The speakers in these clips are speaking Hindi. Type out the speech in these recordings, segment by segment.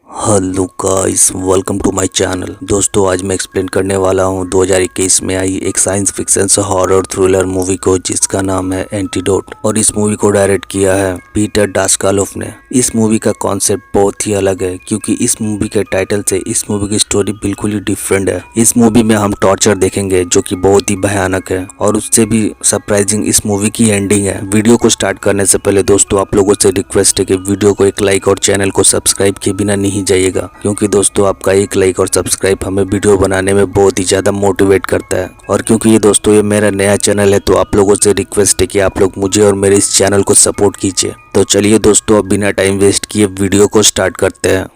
Hello guys, welcome to my channel. दोस्तों, आज मैं एक्सप्लेन करने वाला हूं 2021 में आई एक science fiction horror thriller movie को जिसका नाम है एंटीडोट। और इस मूवी को डायरेक्ट किया है पीटर डास्कालोफ ने। इस मूवी का कॉन्सेप्ट बहुत ही अलग है क्योंकि इस मूवी के टाइटल से इस मूवी की स्टोरी बिल्कुल ही डिफरेंट है। इस मूवी में हम टॉर्चर देखेंगे जो कि बहुत ही भयानक है, और उससे भी सरप्राइजिंग इस मूवी की एंडिंग है। वीडियो को स्टार्ट करने से पहले दोस्तों, आप लोगों से रिक्वेस्ट है कि वीडियो को एक लाइक और चैनल को सब्सक्राइब किए बिना नहीं जाइएगा, क्योंकि दोस्तों आपका एक लाइक और सब्सक्राइब हमें वीडियो बनाने में बहुत ही ज्यादा मोटिवेट करता है। और क्योंकि ये दोस्तों ये मेरा नया चैनल है, तो आप लोगों से रिक्वेस्ट है कि आप लोग मुझे और मेरे इस चैनल को सपोर्ट कीजिए। तो चलिए दोस्तों, अब बिना टाइम वेस्ट किए वीडियो को स्टार्ट करते हैं।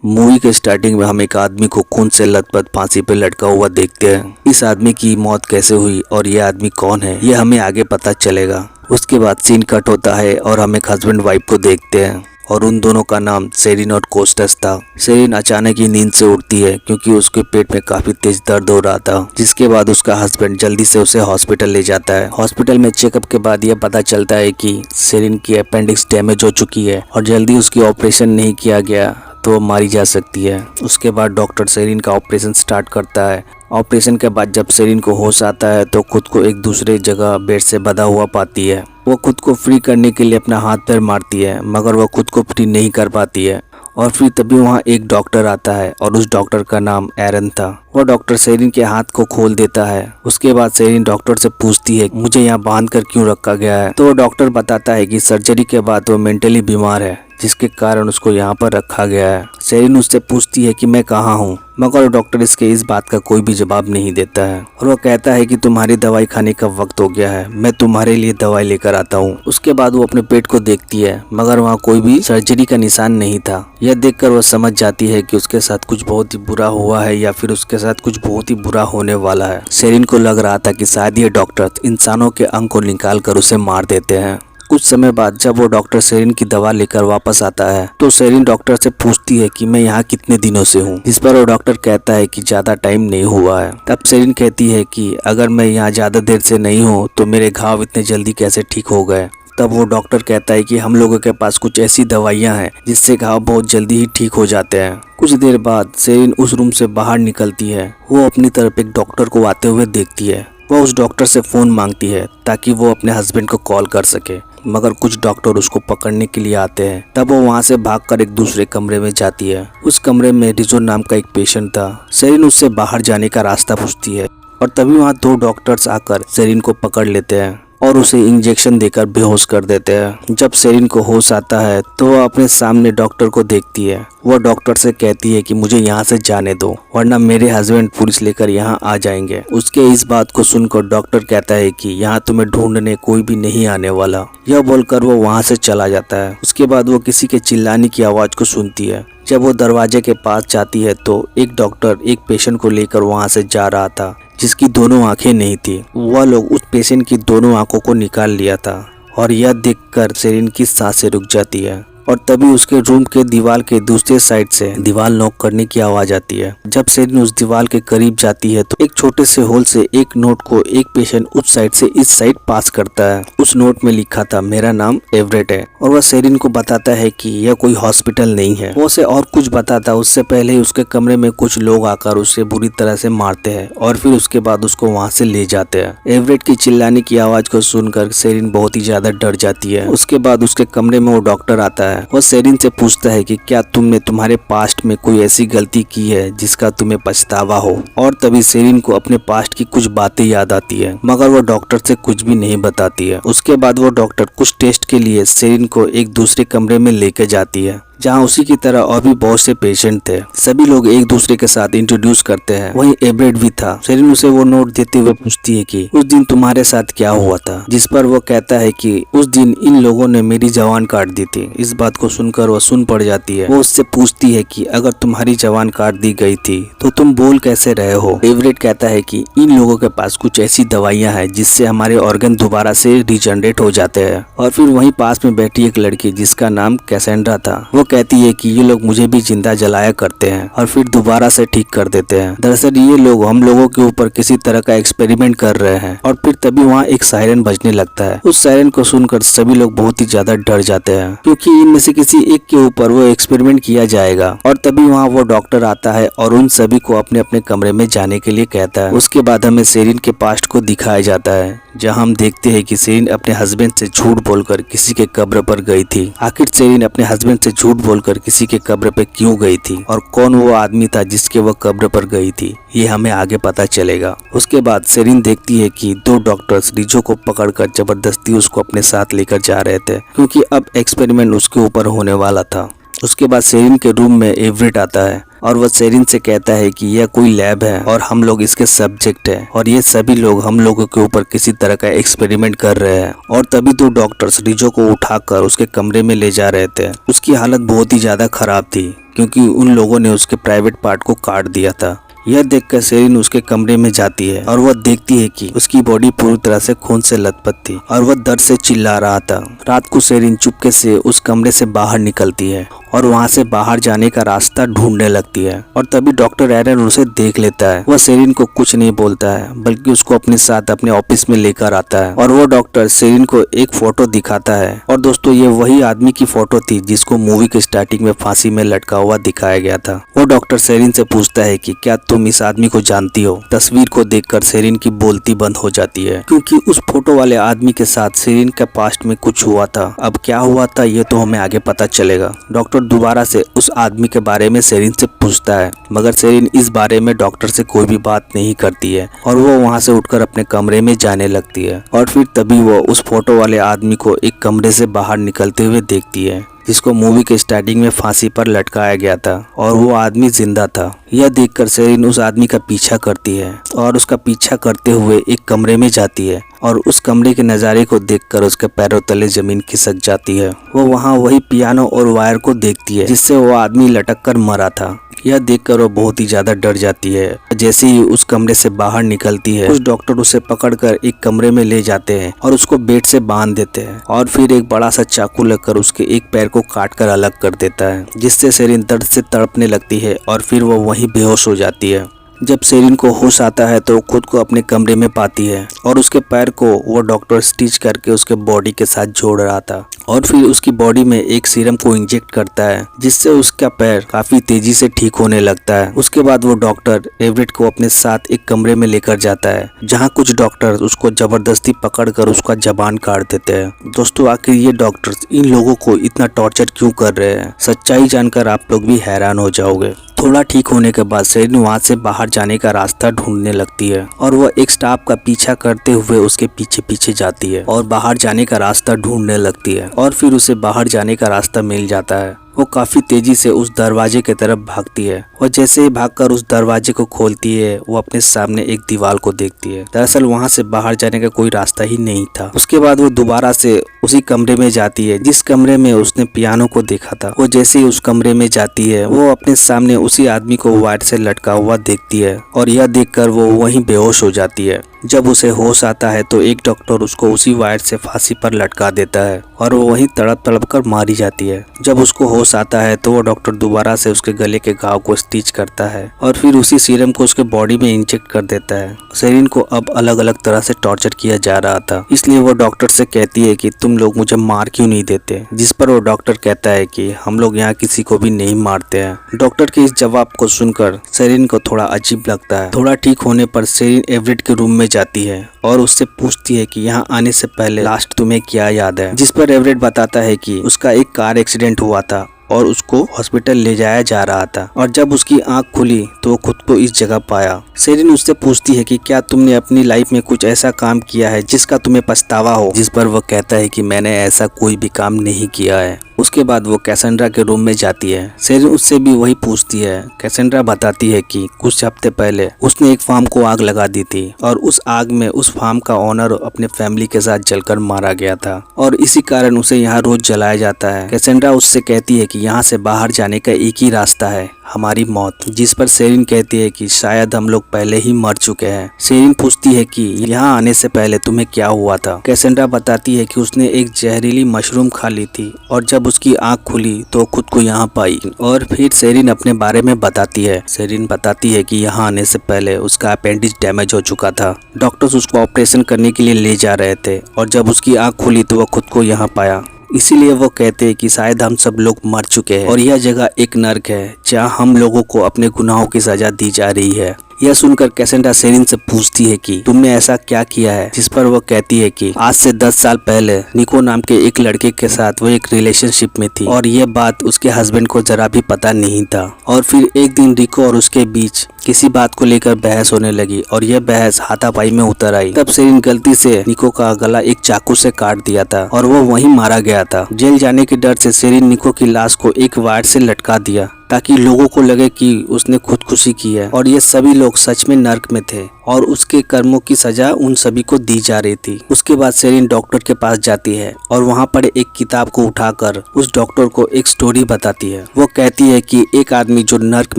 मूवी के स्टार्टिंग में हम एक आदमी को खून से लथपथ फांसी पे लटका हुआ देखते हैं। इस आदमी की मौत कैसे हुई और ये आदमी कौन है, ये हमें आगे पता चलेगा। उसके बाद सीन कट होता है और हम एक हस्बैंड वाइफ को देखते हैं, और उन दोनों का नाम सेरिन और कोस्टस था। सेरिन अचानक ही नींद से उठती है क्योंकि उसके पेट में काफी तेज दर्द हो रहा था, जिसके बाद उसका हस्बैंड जल्दी से उसे हॉस्पिटल ले जाता है। हॉस्पिटल में चेकअप के बाद यह पता चलता है कि सेरिन की अपेंडिक्स डैमेज हो चुकी है और जल्दी उसकी ऑपरेशन नहीं किया गया तो वो मारी जा सकती है। उसके बाद डॉक्टर सेरिन का ऑपरेशन स्टार्ट करता है। ऑपरेशन के बाद जब सेरिन को होश आता है तो खुद को एक दूसरे जगह बेड से बंधा हुआ पाती है। वो खुद को फ्री करने के लिए अपना हाथ पैर मारती है, मगर वो खुद को फ्री नहीं कर पाती है। और फिर तभी वहाँ एक डॉक्टर आता है और उस डॉक्टर का नाम एरन था। वो डॉक्टर सेरिन के हाथ को खोल देता है। उसके बाद सेरिन डॉक्टर से पूछती है मुझे यहाँ बांध कर क्यों रखा गया है। तो वो डॉक्टर बताता है कि सर्जरी के बाद वो मेंटली बीमार है, जिसके कारण उसको यहाँ पर रखा गया है। सेरिन उससे पूछती है कि मैं कहाँ हूँ, मगर डॉक्टर इसके इस बात का कोई भी जवाब नहीं देता है। और वो कहता है कि तुम्हारी दवाई खाने का वक्त हो गया है, मैं तुम्हारे लिए दवाई लेकर आता हूँ। उसके बाद वो अपने पेट को देखती है, मगर वहाँ कोई भी सर्जरी का निशान नहीं था। यह देखकर वो समझ जाती है कि उसके साथ कुछ बहुत ही बुरा हुआ है या फिर उसके साथ कुछ बहुत ही बुरा होने वाला है। सेरिन को लग रहा था कि शायद ये डॉक्टर इंसानों के अंग को निकाल कर उसे मार देते हैं। कुछ समय बाद जब वो डॉक्टर सेरिन की दवा लेकर वापस आता है तो सेरिन डॉक्टर से पूछती है कि मैं यहाँ कितने दिनों से हूँ, जिस पर वो डॉक्टर कहता है कि ज्यादा टाइम नहीं हुआ है। तब सेरिन कहती है कि अगर मैं यहाँ ज्यादा देर से नहीं हूँ तो मेरे घाव इतने जल्दी कैसे ठीक हो गए। तब वो डॉक्टर कहता है कि हम लोगों के पास कुछ ऐसी दवाइयाँ हैं जिससे घाव बहुत जल्दी ही ठीक हो जाते हैं। कुछ देर बाद सेरिन उस रूम से बाहर निकलती है। वो अपनी तरफ एक डॉक्टर को आते हुए देखती है। वो उस डॉक्टर से फोन मांगती है ताकि वो अपने हस्बैंड को कॉल कर सके, मगर कुछ डॉक्टर उसको पकड़ने के लिए आते हैं। तब वो वहाँ से भागकर एक दूसरे कमरे में जाती है। उस कमरे में रिजो नाम का एक पेशेंट था। सेरिन उससे बाहर जाने का रास्ता पूछती है, और तभी वहाँ दो डॉक्टर्स आकर सेरिन को पकड़ लेते हैं और उसे इंजेक्शन देकर बेहोश कर देते हैं। जब सेरिन को होश आता है तो वह अपने सामने डॉक्टर को देखती है। वो डॉक्टर से कहती है कि मुझे यहाँ से जाने दो, वरना मेरे हस्बैंड पुलिस लेकर यहाँ आ जाएंगे। उसके इस बात को सुनकर डॉक्टर कहता है कि यहाँ तुम्हें ढूंढने कोई भी नहीं आने वाला। यह बोलकर वो वहाँ से चला जाता है। उसके बाद वो किसी के चिल्लाने की आवाज को सुनती है। जब वो दरवाजे के पास जाती है तो एक डॉक्टर एक पेशेंट को लेकर वहाँ से जा रहा था, जिसकी दोनों आंखें नहीं थी। वह लोग उस पेशेंट की दोनों आंखों को निकाल लिया था, और यह देखकर सेरिन की सांसें रुक जाती है। और तभी उसके रूम के दीवार के दूसरे साइड से दीवार नॉक करने की आवाज आती है। जब सेरिन उस दीवार के करीब जाती है तो एक छोटे से होल से एक नोट को एक पेशेंट उस साइड से इस साइड पास करता है। उस नोट में लिखा था मेरा नाम एवरेट है, और वह सेरिन को बताता है कि यह कोई हॉस्पिटल नहीं है। वो उसे और कुछ बताता उससे पहले ही उसके कमरे में कुछ लोग आकर उसे बुरी तरह से मारते हैं और फिर उसके बाद उसको वहाँ से ले जाते हैं। एवरेट की चिल्लाने की आवाज को सुनकर सेरिन बहुत ही ज्यादा डर जाती है। उसके बाद उसके कमरे में वो डॉक्टर आता है। वो सेरिन से पूछता है कि क्या तुमने तुम्हारे पास्ट में कोई ऐसी गलती की है जिसका तुम्हें पछतावा हो। और तभी सेरिन को अपने पास्ट की कुछ बातें याद आती है, मगर वो डॉक्टर से कुछ भी नहीं बताती है। उसके बाद वो डॉक्टर कुछ टेस्ट के लिए सेरिन को एक दूसरे कमरे में लेके जाती है, जहाँ उसी की तरह और भी बहुत से पेशेंट थे। सभी लोग एक दूसरे के साथ इंट्रोड्यूस करते हैं। वहीं एवरेट भी था। सेरिन उसे वो नोट देते हुए पूछती है कि उस दिन तुम्हारे साथ क्या हुआ था, जिस पर वो कहता है कि उस दिन इन लोगों ने मेरी जवान काट दी थी। इस बात को सुनकर वो सुन पड़ जाती है। वो उससे पूछती है कि अगर तुम्हारी जवान काट दी गई थी तो तुम बोल कैसे रहे हो। एवरेट कहता है कि इन लोगों के पास कुछ ऐसी दवाइयाँ हैं जिससे हमारे ऑर्गन दोबारा से रिजनरेट हो जाते हैं। और फिर वहीं पास में बैठी एक लड़की जिसका नाम कैसेंड्रा था, वो कहती है कि ये लोग मुझे भी जिंदा जलाया करते हैं और फिर दोबारा से ठीक कर देते हैं। दरअसल ये लोग हम लोगों के ऊपर किसी तरह का एक्सपेरिमेंट कर रहे हैं। और फिर तभी वहाँ एक सायरन बजने लगता है। उस सायरन को सुनकर सभी लोग बहुत ही ज्यादा डर जाते हैं, क्योंकि इनमें से किसी एक के ऊपर वो एक्सपेरिमेंट किया जाएगा। और तभी वहाँ वो डॉक्टर आता है और उन सभी को अपने अपने कमरे में जाने के लिए कहता है। उसके बाद हमें सेरिन के पास्ट को दिखाया जाता है, जहाँ हम देखते हैं कि सेरिन अपने हस्बैंड से झूठ बोलकर किसी के कब्र पर गई थी। आखिर सेरिन अपने हस्बैंड से झूठ बोलकर किसी के कब्र पर क्यों गई थी और कौन वो आदमी था जिसके वो कब्र पर गई थी, ये हमें आगे पता चलेगा। उसके बाद सेरिन देखती है कि दो डॉक्टर्स रिजो को पकड़कर जबरदस्ती उसको अपने साथ लेकर जा रहे थे, क्योंकि अब एक्सपेरिमेंट उसके ऊपर होने वाला था। उसके बाद सेरिन के रूम में एवरेट आता है और वह सेरिन से कहता है कि यह कोई लैब है और हम लोग इसके सब्जेक्ट हैं और ये सभी लोग हम लोगों के ऊपर किसी तरह का एक्सपेरिमेंट कर रहे हैं। और तभी दो डॉक्टर्स रिजो को उठाकर उसके कमरे में ले जा रहे थे। उसकी हालत बहुत ही ज्यादा खराब थी, क्योंकि उन लोगों ने उसके प्राइवेट पार्ट को काट दिया था। यह देखकर सेरिन उसके कमरे में जाती है और वह देखती है कि उसकी बॉडी पूरी तरह से खून से लथपथ थी और वह दर्द से चिल्ला रहा था। रात को सेरिन चुपके से उस कमरे से बाहर निकलती है और वहां से बाहर जाने का रास्ता ढूंढने लगती है। और तभी डॉक्टर एरन उसे देख लेता है। वह सेरिन को कुछ नहीं बोलता है, बल्कि उसको अपने साथ अपने ऑफिस में लेकर आता है और वो डॉक्टर सेरिन को एक फोटो दिखाता है। और दोस्तों, ये वही आदमी की फोटो थी जिसको मूवी के स्टार्टिंग में फांसी में लटका हुआ दिखाया गया था। वो डॉक्टर सेरिन से पूछता है कि क्या तुम इस आदमी को जानती हो। तस्वीर को देखकर सेरिन की बोलती बंद हो जाती है, क्योंकि उस फोटो वाले आदमी के साथ सेरिन के पास्ट में कुछ हुआ था। अब क्या हुआ था ये तो हमें आगे पता चलेगा। डॉक्टर दोबारा से उस आदमी के बारे में सेरिन से पूछता है, मगर सेरिन इस बारे में डॉक्टर से कोई भी बात नहीं करती है और वो वहाँ से उठकर अपने कमरे में जाने लगती है। और फिर तभी वो उस फोटो वाले आदमी को एक कमरे से बाहर निकलते हुए देखती है, जिसको मूवी के स्टार्टिंग में फांसी पर लटकाया गया था और वो आदमी जिंदा था। यह देखकर सेरिन उस आदमी का पीछा करती है और उसका पीछा करते हुए एक कमरे में जाती है और उस कमरे के नज़ारे को देखकर उसके पैरों तले जमीन खिसक जाती है। वो वहाँ वही पियानो और वायर को देखती है जिससे वो आदमी लटक कर मरा था। यह देखकर वो बहुत ही ज्यादा डर जाती है। जैसे ही उस कमरे से बाहर निकलती है, कुछ डॉक्टर उसे पकड़कर एक कमरे में ले जाते हैं और उसको बेड से बांध देते हैं और फिर एक बड़ा सा चाकू लेकर उसके एक पैर को काट कर अलग कर देता है, जिससे सेरिन दर्द से तड़पने लगती है और फिर वो वहीं बेहोश हो जाती है। जब सेरिन को होश आता है तो खुद को अपने कमरे में पाती है और उसके पैर को वो डॉक्टर स्टिच करके उसके बॉडी के साथ जोड़ रहा था और फिर उसकी बॉडी में एक सीरम को इंजेक्ट करता है, जिससे उसका पैर काफी तेजी से ठीक होने लगता है। उसके बाद वो डॉक्टर एवरेट को अपने साथ एक कमरे में लेकर जाता है, जहाँ कुछ डॉक्टर उसको जबरदस्ती पकड़कर उसका जबान काट देते हैं। दोस्तों, आखिर ये डॉक्टर्स इन लोगों को इतना टॉर्चर क्यों कर रहे हैं? सच्चाई जानकर आप लोग भी हैरान हो जाओगे। थोड़ा ठीक होने के बाद सेरिन वहाँ से बाहर जाने का रास्ता ढूंढने लगती है और वह एक स्टाफ का पीछा करते हुए उसके पीछे पीछे जाती है और बाहर जाने का रास्ता ढूंढने लगती है और फिर उसे बाहर जाने का रास्ता मिल जाता है। वो काफी तेजी से उस दरवाजे की तरफ भागती है और जैसे ही भागकर उस दरवाजे को खोलती है, वो अपने सामने एक दीवार को देखती है। दरअसल वहाँ से बाहर जाने का कोई रास्ता ही नहीं था। उसके बाद वो दोबारा से उसी कमरे में जाती है जिस कमरे में उसने पियानो को देखा था। वो जैसे ही उस कमरे में जाती है, वो अपने सामने उसी आदमी को वायर से लटका हुआ देखती है और यह देखकर वो वहीं बेहोश हो जाती है। जब उसे होश आता है तो एक डॉक्टर उसको उसी वायर से फांसी पर लटका देता है और वो वहीं तड़प तड़प कर मारी जाती है। जब उसको होश आता है तो वो डॉक्टर दोबारा से उसके गले के घाव को स्टिच करता है और फिर उसी सीरम को उसके बॉडी में इंजेक्ट कर देता है। सेरिन को अब अलग अलग तरह से टॉर्चर किया जा रहा था, इसलिए वो डॉक्टर से कहती है कि तुम लोग मुझे मार क्यों नहीं देते, जिस पर वो डॉक्टर कहता है कि हम लोग यहाँ किसी को भी नहीं मारते हैं। डॉक्टर के इस जवाब को सुनकर सेरिन को थोड़ा अजीब लगता है। थोड़ा ठीक होने पर सेरिन एवरेट के रूम में जाती है और उससे पूछती है कि यहाँ आने से पहले लास्ट तुम्हें क्या याद है, जिस पर एवरेट बताता है कि उसका एक कार एक्सीडेंट हुआ था और उसको हॉस्पिटल ले जाया जा रहा था और जब उसकी आंख खुली तो वो खुद को इस जगह पाया। सेरिन उससे पूछती है कि क्या तुमने अपनी लाइफ में कुछ ऐसा काम किया है जिसका तुम्हें पछतावा हो, जिस पर वो कहता है कि मैंने ऐसा कोई भी काम नहीं किया है। उसके बाद वो कैसेंड्रा के रूम में जाती है। सेरिन उससे भी वही पूछती है। कैसेंड्रा बताती है कि कुछ हफ्ते पहले उसने एक फार्म को आग लगा दी थी और उस आग में उस फार्म का ओनर अपने फैमिली के साथ जलकर मारा गया था और इसी कारण उसे यहाँ रोज जलाया जाता है। कैसेंड्रा उससे कहती है कि यहाँ से बाहर जाने का एक ही रास्ता है, हमारी मौत। जिस पर सेरिन कहती है कि शायद हम लोग पहले ही मर चुके हैं। सेरिन पूछती है कि यहाँ आने से पहले तुम्हें क्या हुआ था। कैसेंड्रा बताती है कि उसने एक जहरीली मशरूम खा ली थी और जब उसकी आंख खुली तो खुद को यहाँ पाई। और फिर सेरिन अपने बारे में बताती है। सेरिन बताती है कि यहाँ आने से पहले उसका अपेंडिक्स डैमेज हो चुका था। डॉक्टर्स उसको ऑपरेशन करने के लिए ले जा रहे थे और जब उसकी आंख खुली तो वह खुद को यहाँ पाया। इसीलिए वो कहते हैं कि शायद हम सब लोग मर चुके हैं और यह जगह एक नर्क है जहाँ हम लोगों को अपने गुनाहों की सजा दी जा रही है। यह सुनकर कैसेंड्रा सेरिन से पूछती है कि तुमने ऐसा क्या किया है, जिस पर वो कहती है कि आज से 10 साल पहले निको नाम के एक लड़के के साथ वो एक रिलेशनशिप में थी और ये बात उसके हस्बैंड को जरा भी पता नहीं था। और फिर एक दिन निको और उसके बीच किसी बात को लेकर बहस होने लगी और यह बहस हाथापाई में उतर आई। तब सेरिन गलती से निको का गला एक चाकू से काट दिया था और वो वहीं मारा गया था। जेल जाने के डर से सेरिन निको की लाश को एक वायर से लटका दिया ताकि लोगों को लगे कि उसने खुदकुशी की है और ये सभी लोग सच में नर्क में थे और उसके कर्मों की सजा उन सभी को दी जा रही थी। उसके बाद सेरिन डॉक्टर के पास जाती है और वहाँ पर एक किताब को उठाकर उस डॉक्टर को एक स्टोरी बताती है। वो कहती है कि एक आदमी जो नर्क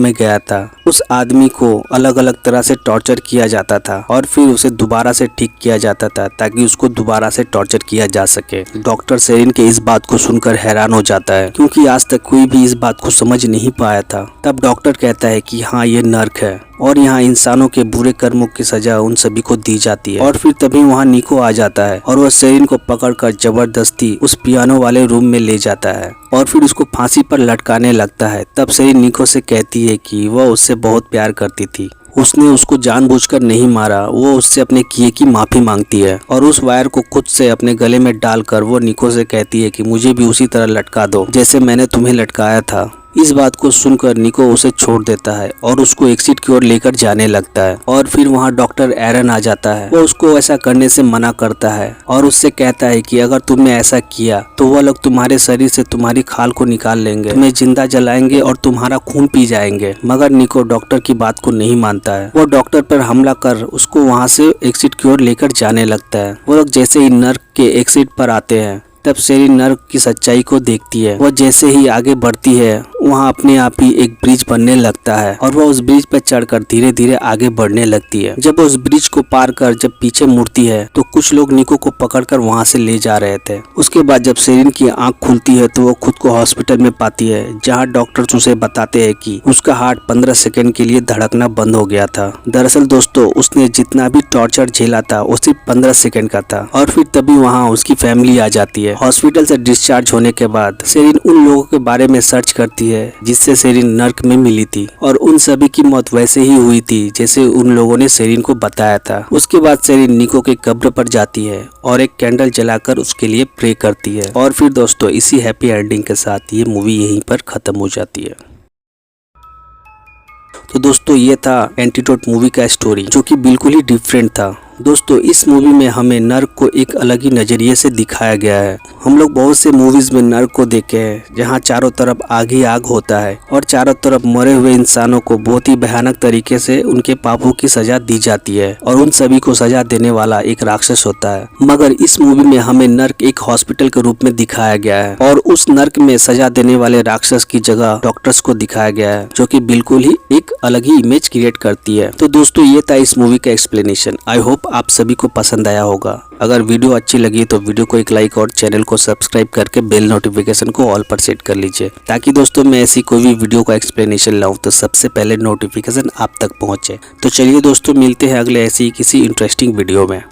में गया था, उस आदमी को अलग अलग तरह से टॉर्चर किया जाता था और फिर उसे दोबारा से ठीक किया जाता था ताकि उसको दोबारा से टॉर्चर किया जा सके। डॉक्टर सेरिन के इस बात को सुनकर हैरान हो जाता है क्योंकि आज तक कोई भी इस बात को समझ नहीं पाया था। तब डॉक्टर कहता है कि हाँ, ये नर्क है और यहाँ इंसानों के बुरे कर्मों की सजा उन सभी को दी जाती है। और फिर तभी वहाँ निको आ जाता है और वह सेरिन को पकड़कर जबरदस्ती उस पियानो वाले रूम में ले जाता है और फिर उसको फांसी पर लटकाने लगता है। तब सेरिन निको से कहती है कि वह उससे बहुत प्यार करती थी, उसने उसको जानबूझकर नहीं मारा। वो उससे अपने किए की माफी मांगती है और उस वायर को खुद से अपने गले में डालकर वो निको से कहती है कि मुझे भी उसी तरह लटका दो जैसे मैंने तुम्हें लटकाया था। इस बात को सुनकर निको उसे छोड़ देता है और उसको एग्जिट की ओर लेकर जाने लगता है। और फिर वहाँ डॉक्टर एरन आ जाता है। वो उसको ऐसा करने से मना करता है और उससे कहता है कि अगर तुमने ऐसा किया तो वह लोग तुम्हारे शरीर से तुम्हारी खाल को निकाल लेंगे, तुम्हें जिंदा जलाएंगे और तुम्हारा खून पी जाएंगे। मगर निको डॉक्टर की बात को नहीं मानता है। वो डॉक्टर पर हमला कर उसको वहाँ से एग्जिट की ओर लेकर जाने लगता है। वो लोग जैसे ही नर्क के एग्जिट पर आते हैं तब सेरिन नर्क की सच्चाई को देखती है। वह जैसे ही आगे बढ़ती है वहाँ अपने आप ही एक ब्रिज बनने लगता है और वह उस ब्रिज पर चढ़कर धीरे धीरे आगे बढ़ने लगती है। जब उस ब्रिज को पार कर जब पीछे मुड़ती है तो कुछ लोग निको को पकड़कर वहाँ से ले जा रहे थे। उसके बाद जब सेरिन की आंख खुलती है तो वो खुद को हॉस्पिटल में पाती है जहाँ डॉक्टर्स उसे बताते हैं कि उसका हार्ट 15 सेकंड के लिए धड़कना बंद हो गया था। दरअसल दोस्तों, उसने जितना भी टॉर्चर झेला था वो सिर्फ 15 सेकंड का था। और फिर तभी वहाँ उसकी फैमिली आ जाती है। हॉस्पिटल से डिस्चार्ज होने के बाद सेरिन उन लोगों के बारे में सर्च करती है जिससे सेरिन नर्क में मिली थी और उन सभी की मौत वैसे ही हुई थी जैसे उन लोगों ने सेरिन को बताया था। उसके बाद सेरिन निको के कब्र पर जाती है और एक कैंडल जलाकर उसके लिए प्रे करती है। और फिर दोस्तों, इसी हैप्पी एंडिंग के साथ ये मूवी यहीं पर खत्म हो जाती है। तो दोस्तों, ये था एंटीडोट मूवी का स्टोरी जो कि बिल्कुल ही डिफरेंट था। दोस्तों, इस मूवी में हमें नर्क को एक अलग ही नजरिए से दिखाया गया है। हम लोग बहुत से मूवीज में नर्क को देखे हैं जहां चारों तरफ आग ही आग होता है और चारों तरफ मरे हुए इंसानों को बहुत ही भयानक तरीके से उनके पापों की सजा दी जाती है और उन सभी को सजा देने वाला एक राक्षस होता है। मगर इस मूवी में हमें नर्क एक हॉस्पिटल के रूप में दिखाया गया है और उस नर्क में सजा देने वाले राक्षस की जगह डॉक्टर्स को दिखाया गया है जो कि बिल्कुल ही एक अलग ही इमेज क्रिएट करती है। तो दोस्तों, ये था इस मूवी का एक्सप्लेनेशन। आई होप आप सभी को पसंद आया होगा। अगर वीडियो अच्छी लगी तो वीडियो को एक लाइक और चैनल को सब्सक्राइब करके बेल नोटिफिकेशन को ऑल पर सेट कर लीजिए ताकि दोस्तों मैं ऐसी कोई भी वीडियो का एक्सप्लेनेशन लाऊं तो सबसे पहले नोटिफिकेशन आप तक पहुंचे। तो चलिए दोस्तों, मिलते हैं अगले ऐसी किसी इंटरेस्टिंग वीडियो में।